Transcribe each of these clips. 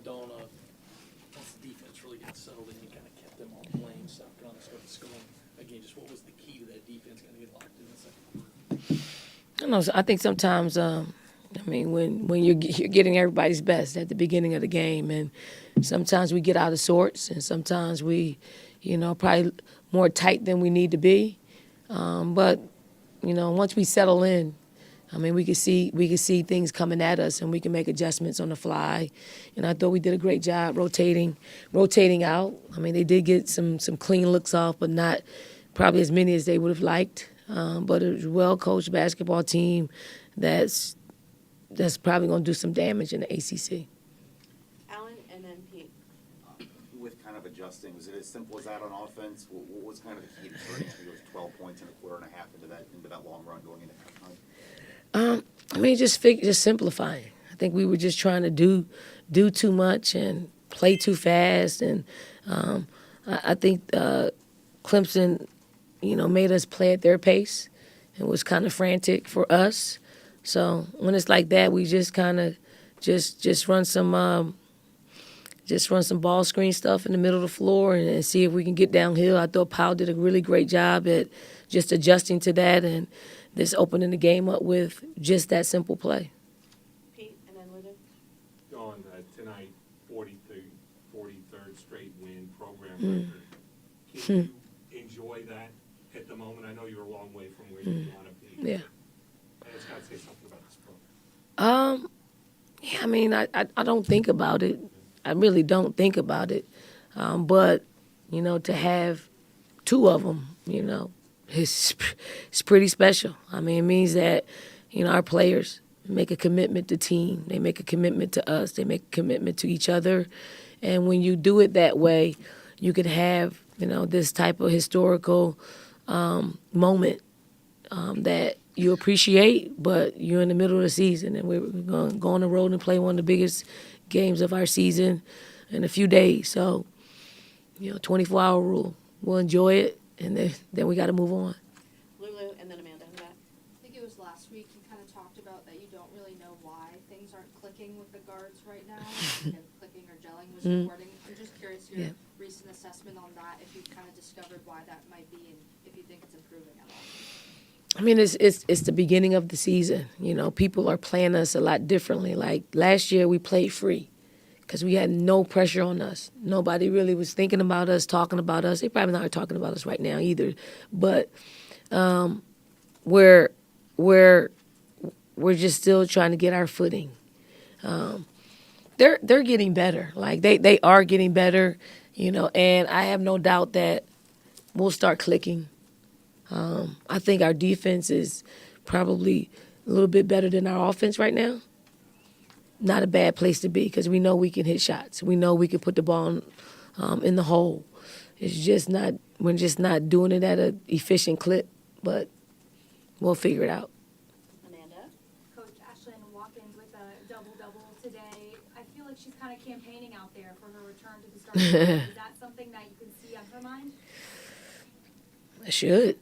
Dawn, once the defense really got settled and you kind of kept them on lane, stopped around and started scoring. Again, just what was the key to that defense kind of get locked in the second quarter? I don't know. I think sometimes, when you're getting everybody's best at the beginning of the game, and sometimes we get out of sorts, and sometimes we, probably more tight than we need to be. But once we settle in, we could see things coming at us, and we can make adjustments on the fly. And I thought we did a great job rotating out. They did get some clean looks off, but not probably as many as they would have liked. But it was a well-coached basketball team that's probably going to do some damage in the ACC. Alan and then Pete. With kind of adjusting, was it as simple as that on offense? What was kind of the key to turning? I think it was 12 points in a quarter and a half into that long run going into halftime. Just simplifying. I think we were just trying to do too much and play too fast, and I think Clemson, made us play at their pace and was kind of frantic for us. So when it's like that, we just kind of just run some ball screen stuff in the middle of the floor and see if we can get downhill. I thought Powell did a really great job at just adjusting to that and just opening the game up with just that simple play. Pete and then Lydia. On tonight, 43rd straight win, program record. Can you enjoy that at the moment? I know you're a long way from where you want to be. Yeah. And it's got to say something about this program. I don't think about it. I really don't think about it. But, to have two of them, it's pretty special. It means that, our players make a commitment to team. They make a commitment to us. They make a commitment to each other. And when you do it that way, you can have, this type of historical moment that you appreciate, but you're in the middle of the season, and we're going to go on the road and play one of the biggest games of our season in a few days. So, 24-hour rule. We'll enjoy it, and then we got to move on. Lulu and then Amanda. I think it was last week you kind of talked about that you don't really know why things aren't clicking with the guards right now. Clicking or gelling was important. I'm just curious your recent assessment on that, if you've kind of discovered why that might be and if you think it's improving at all. It's the beginning of the season. People are playing us a lot differently. Like last year, we played free because we had no pressure on us. Nobody really was thinking about us, talking about us. They probably not talking about us right now either. But we're just still trying to get our footing. They're getting better. Like they are getting better. And I have no doubt that we'll start clicking. I think our defense is probably a little bit better than our offense right now. Not a bad place to be because we know we can hit shots. We know we can put the ball in the hole. It's just not. We're just not doing it at an efficient clip, but we'll figure it out. Amanda. Coach Ashlyn Watkins with a double-double today. I feel like she's kind of campaigning out there for her return to the starting lineup. Is that something that you can see on her mind? Should.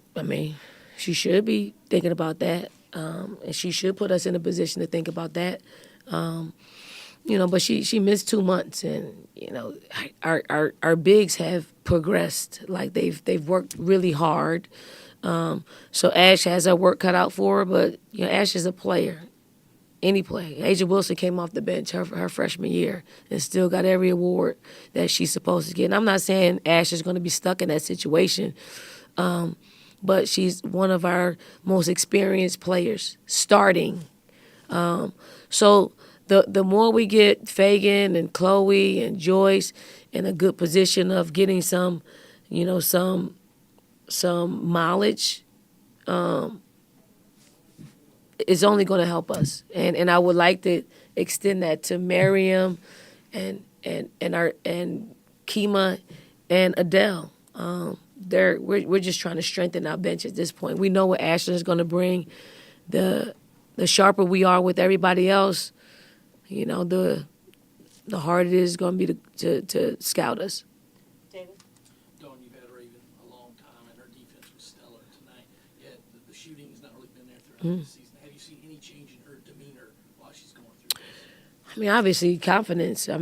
She should be thinking about that, and she should put us in a position to think about that. But she missed 2 months, and our bigs have progressed. Like they've worked really hard. So Ash has her work cut out for her, but Ash is a player. Any player. Asia Wilson came off the bench her freshman year and still got every award that she's supposed to get. And I'm not saying Ash is going to be stuck in that situation. But she's one of our most experienced players starting. So the more we get Fagan and Chloe and Joyce in a good position of getting some mileage, it's only going to help us. And I would like to extend that to Miriam and Kima and Adele. We're just trying to strengthen our bench at this point. We know what Ashlyn is going to bring. The sharper we are with everybody else, the harder it is going to be to scout us. David. Dawn, you've had Raven a long time, and her defense was stellar tonight. Yet the shooting has not really been there throughout the season. Have you seen any change in her demeanor while she's going through I mean, obviously confidence. It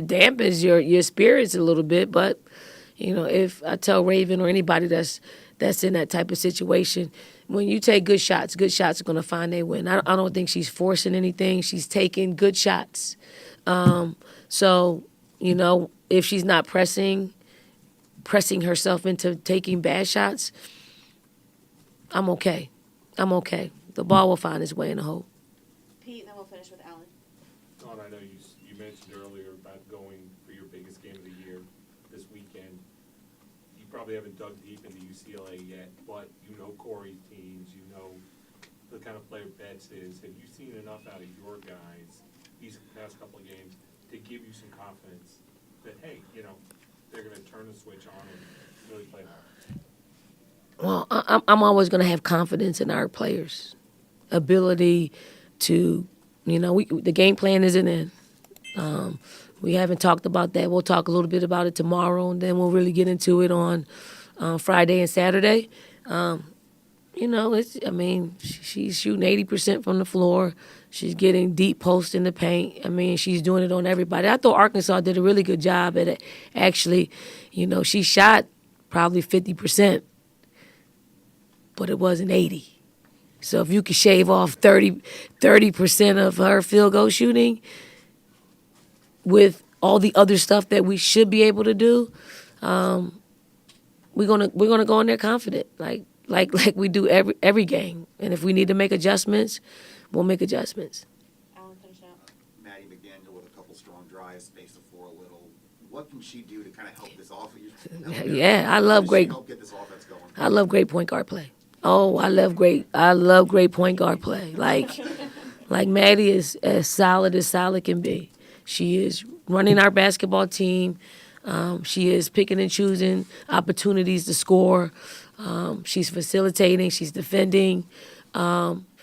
dampens your spirits a little bit. But if I tell Raven or anybody that's in that type of situation, when you take good shots are going to find their win. I don't think she's forcing anything. She's taking good shots. So if she's not pressing herself into taking bad shots, I'm okay. The ball will find its way in the hole. Pete, and then we'll finish with Alan. Dawn, I know you mentioned earlier about going for your biggest game of the year this weekend. You probably haven't dug deep into UCLA yet, but you know Corey's teams, you know the kind of player Betts is. Have you seen enough out of your guys these past couple of games to give you some confidence that, hey, they're going to turn the switch on and really play hard? Well, I'm always going to have confidence in our players' ability to, the game plan isn't in. We haven't talked about that. We'll talk a little bit about it tomorrow, and then we'll really get into it on Friday and Saturday. She's shooting 80% from the floor. She's getting deep posts in the paint. She's doing it on everybody. I thought Arkansas did a really good job at it. Actually, she shot probably 50%, but it wasn't 80. So if you could shave off 30% of her field goal shooting with all the other stuff that we should be able to do, we're gonna go in there confident, like we do every game. And if we need to make adjustments, we'll make adjustments. Alan, finish it out. Maddie McDaniel with a couple strong drives, space the floor a little. What can she do to kind of help this offense? Yeah, I love great. Help get this offense going. I love great point guard play. Oh, I love great point guard play. Like Maddie is as solid can be. She is running our basketball team. She is picking and choosing opportunities to score. She's facilitating. She's defending.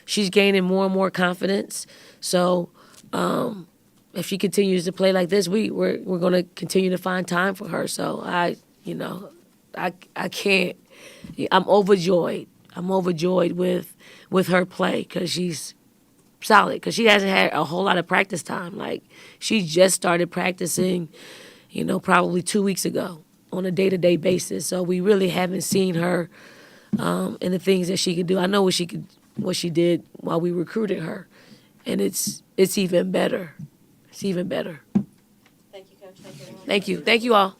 She's gaining more and more confidence. So if she continues to play like this, we're going to continue to find time for her. So I can't. I'm overjoyed. I'm overjoyed with her play because she's solid. Because she hasn't had a whole lot of practice time. Like she just started practicing, probably 2 weeks ago on a day-to-day basis. So we really haven't seen her in the things that she could do. I know what she did while we recruited her, and it's even better. It's even better. Thank you, Coach. Thank you, everyone. Thank you all.